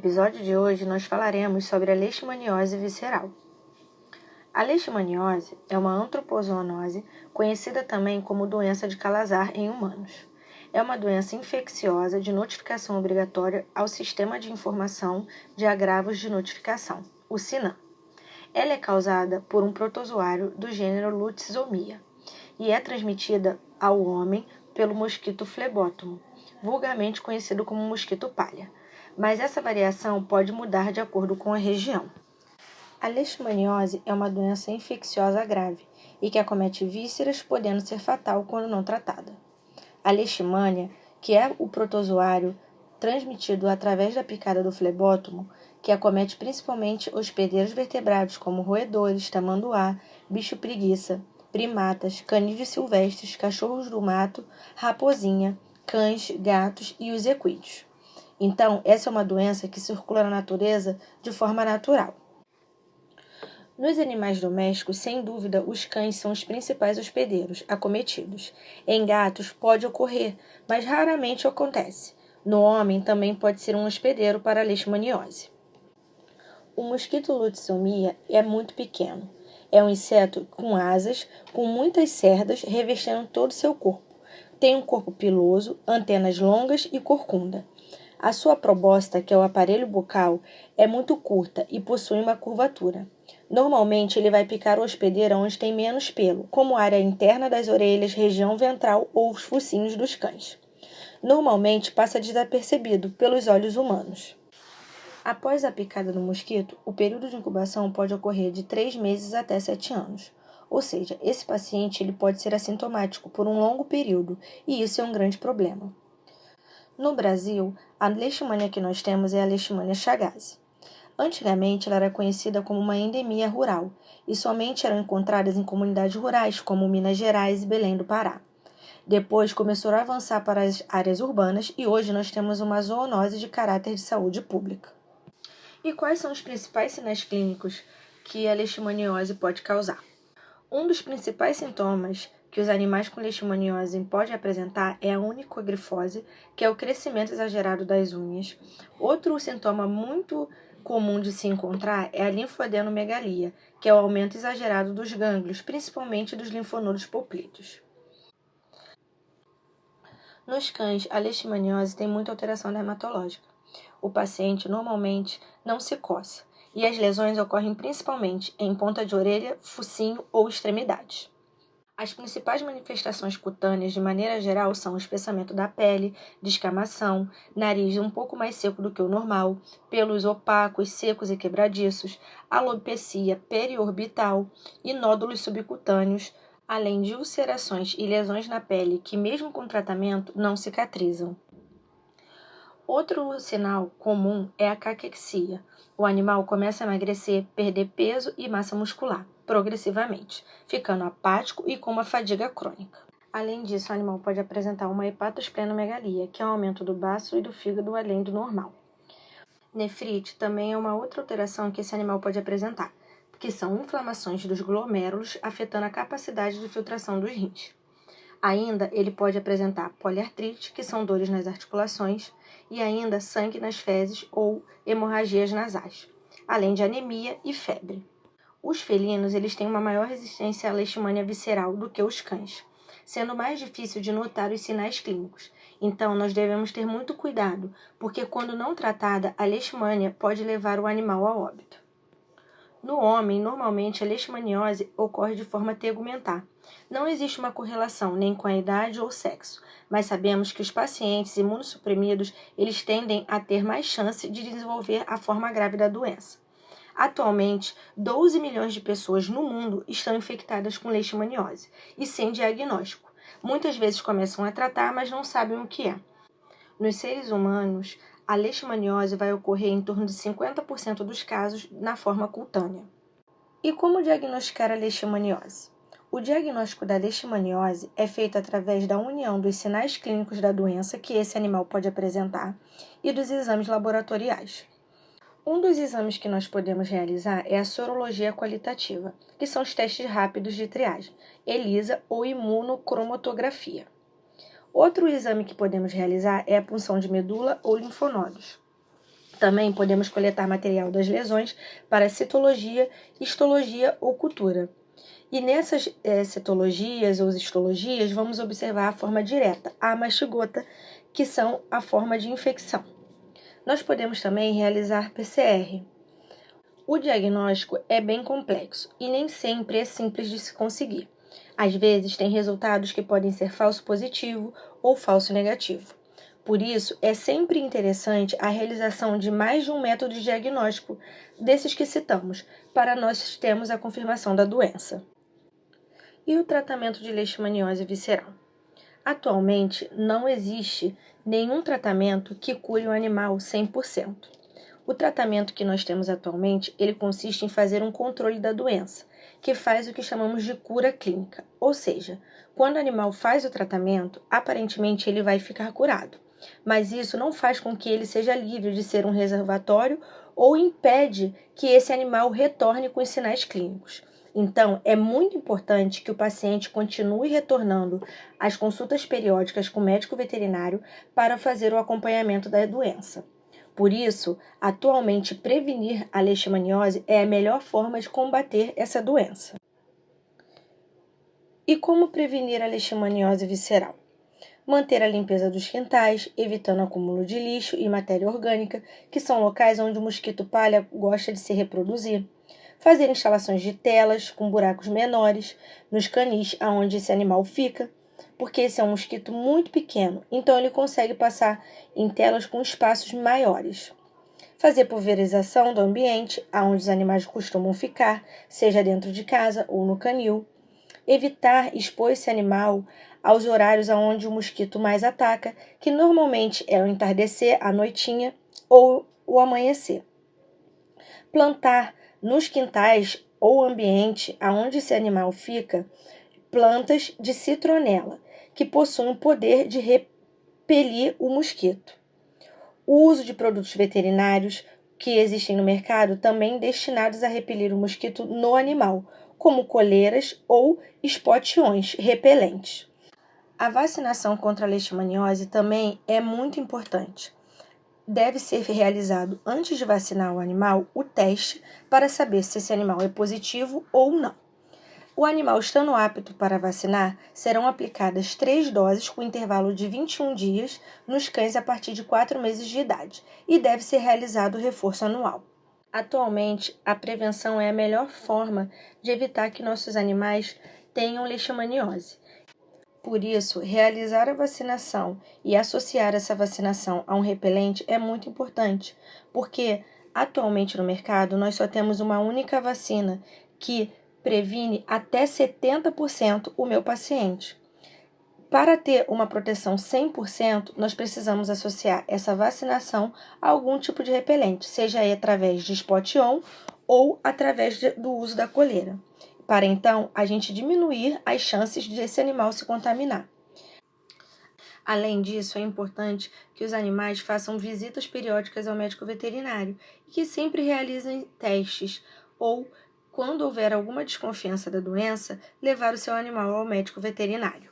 episódio de hoje nós falaremos sobre a leishmaniose visceral. A leishmaniose é uma antropozoonose, conhecida também como doença de Calazar em humanos. É uma doença infecciosa de notificação obrigatória ao Sistema de Informação de Agravos de Notificação, o SINAM. Ela é causada por um protozoário do gênero Lutzomyia e é transmitida ao homem pelo mosquito flebótomo, vulgarmente conhecido como mosquito palha, mas essa variação pode mudar de acordo com a região. A leishmaniose é uma doença infecciosa grave e que acomete vísceras, podendo ser fatal quando não tratada. A leishmania, que é o protozoário transmitido através da picada do flebótomo, que acomete principalmente hospedeiros vertebrados como roedores, tamanduá, bicho-preguiça, primatas, canídeos silvestres, cachorros do mato, raposinha, cães, gatos e os equídeos. Então, essa é uma doença que circula na natureza de forma natural. Nos animais domésticos, sem dúvida, os cães são os principais hospedeiros acometidos. Em gatos pode ocorrer, mas raramente acontece. No homem também pode ser um hospedeiro para a leishmaniose. O mosquito Lutzomyia é muito pequeno. É um inseto com asas, com muitas cerdas revestindo todo o seu corpo. Tem um corpo piloso, antenas longas e corcunda. A sua probóscide, que é o aparelho bucal, é muito curta e possui uma curvatura. Normalmente, ele vai picar o hospedeiro onde tem menos pelo, como a área interna das orelhas, região ventral ou os focinhos dos cães. Normalmente, passa desapercebido pelos olhos humanos. Após a picada do mosquito, o período de incubação pode ocorrer de 3 meses até 7 anos. Ou seja, esse paciente ele pode ser assintomático por um longo período, e isso é um grande problema. No Brasil, a leishmania que nós temos é a leishmania chagas. Antigamente, ela era conhecida como uma endemia rural e somente eram encontradas em comunidades rurais como Minas Gerais e Belém do Pará. Depois começou a avançar para as áreas urbanas e hoje nós temos uma zoonose de caráter de saúde pública. E quais são os principais sinais clínicos que a leishmaniose pode causar? Um dos principais sintomas que os animais com leishmaniose podem apresentar é a onychogrifose, que é o crescimento exagerado das unhas. Outro sintoma muito comum de se encontrar é a linfadenomegalia, que é o aumento exagerado dos gânglios, principalmente dos linfonodos poplíteos. Nos cães, a leishmaniose tem muita alteração dermatológica. O paciente normalmente não se coça, e as lesões ocorrem principalmente em ponta de orelha, focinho ou extremidades. As principais manifestações cutâneas, de maneira geral, são o espessamento da pele, descamação, nariz um pouco mais seco do que o normal, pelos opacos, secos e quebradiços, alopecia periorbital e nódulos subcutâneos, além de ulcerações e lesões na pele que, mesmo com tratamento, não cicatrizam. Outro sinal comum é a caquexia. O animal começa a emagrecer, perder peso e massa muscular, progressivamente, ficando apático e com uma fadiga crônica. Além disso, o animal pode apresentar uma hepatosplenomegalia, que é um aumento do baço e do fígado além do normal. Nefrite também é uma outra alteração que esse animal pode apresentar, que são inflamações dos glomérulos afetando a capacidade de filtração dos rins. Ainda, ele pode apresentar poliartrite, que são dores nas articulações, e ainda sangue nas fezes ou hemorragias nasais, além de anemia e febre. Os felinos eles têm uma maior resistência à leishmania visceral do que os cães, sendo mais difícil de notar os sinais clínicos. Então, nós devemos ter muito cuidado, porque quando não tratada, a leishmania pode levar o animal a óbito. No homem, normalmente, a leishmaniose ocorre de forma tegumentar. Não existe uma correlação nem com a idade ou sexo, mas sabemos que os pacientes imunossuprimidos eles tendem a ter mais chance de desenvolver a forma grave da doença. Atualmente, 12 milhões de pessoas no mundo estão infectadas com leishmaniose e sem diagnóstico. Muitas vezes começam a tratar, mas não sabem o que é. Nos seres humanos, a leishmaniose vai ocorrer em torno de 50% dos casos na forma cutânea. E como diagnosticar a leishmaniose? O diagnóstico da leishmaniose é feito através da união dos sinais clínicos da doença que esse animal pode apresentar e dos exames laboratoriais. Um dos exames que nós podemos realizar é a sorologia qualitativa, que são os testes rápidos de triagem, ELISA ou imunocromatografia. Outro exame que podemos realizar é a punção de medula ou linfonodos. Também podemos coletar material das lesões para citologia, histologia ou cultura. E nessas citologias ou histologias, vamos observar a forma direta, a mastigota, que são a forma de infecção. Nós podemos também realizar PCR. O diagnóstico é bem complexo e nem sempre é simples de se conseguir. Às vezes, tem resultados que podem ser falso positivo ou falso negativo. Por isso, é sempre interessante a realização de mais de um método de diagnóstico desses que citamos, para nós termos a confirmação da doença. E o tratamento de leishmaniose visceral? Atualmente, não existe nenhum tratamento que cure o animal 100%. O tratamento que nós temos atualmente, ele consiste em fazer um controle da doença, que faz o que chamamos de cura clínica. Ou seja, quando o animal faz o tratamento, aparentemente ele vai ficar curado. Mas isso não faz com que ele seja livre de ser um reservatório ou impede que esse animal retorne com os sinais clínicos. Então, é muito importante que o paciente continue retornando às consultas periódicas com o médico veterinário para fazer o acompanhamento da doença. Por isso, atualmente, prevenir a leishmaniose é a melhor forma de combater essa doença. E como prevenir a leishmaniose visceral? Manter a limpeza dos quintais, evitando acúmulo de lixo e matéria orgânica, que são locais onde o mosquito palha gosta de se reproduzir. Fazer instalações de telas com buracos menores nos canis aonde esse animal fica, porque esse é um mosquito muito pequeno, então ele consegue passar em telas com espaços maiores. Fazer pulverização do ambiente aonde os animais costumam ficar, seja dentro de casa ou no canil. Evitar expor esse animal aos horários onde o mosquito mais ataca, que normalmente é o entardecer, a noitinha ou o amanhecer. Plantar nos quintais ou ambiente aonde esse animal fica, plantas de citronela, que possuem o poder de repelir o mosquito. O uso de produtos veterinários que existem no mercado também destinados a repelir o mosquito no animal, como coleiras ou espotiões repelentes. A vacinação contra a leishmaniose também é muito importante. Deve ser realizado antes de vacinar o animal o teste para saber se esse animal é positivo ou não. O animal estando apto para vacinar, serão aplicadas 3 doses com intervalo de 21 dias nos cães a partir de 4 meses de idade e deve ser realizado o reforço anual. Atualmente, a prevenção é a melhor forma de evitar que nossos animais tenham leishmaniose. Por isso, realizar a vacinação e associar essa vacinação a um repelente é muito importante, porque atualmente no mercado nós só temos uma única vacina que previne até 70% o meu paciente. Para ter uma proteção 100%, nós precisamos associar essa vacinação a algum tipo de repelente, seja através de spot-on ou através do uso da coleira, para então a gente diminuir as chances de esse animal se contaminar. Além disso, é importante que os animais façam visitas periódicas ao médico veterinário e que sempre realizem testes ou, quando houver alguma desconfiança da doença, levar o seu animal ao médico veterinário.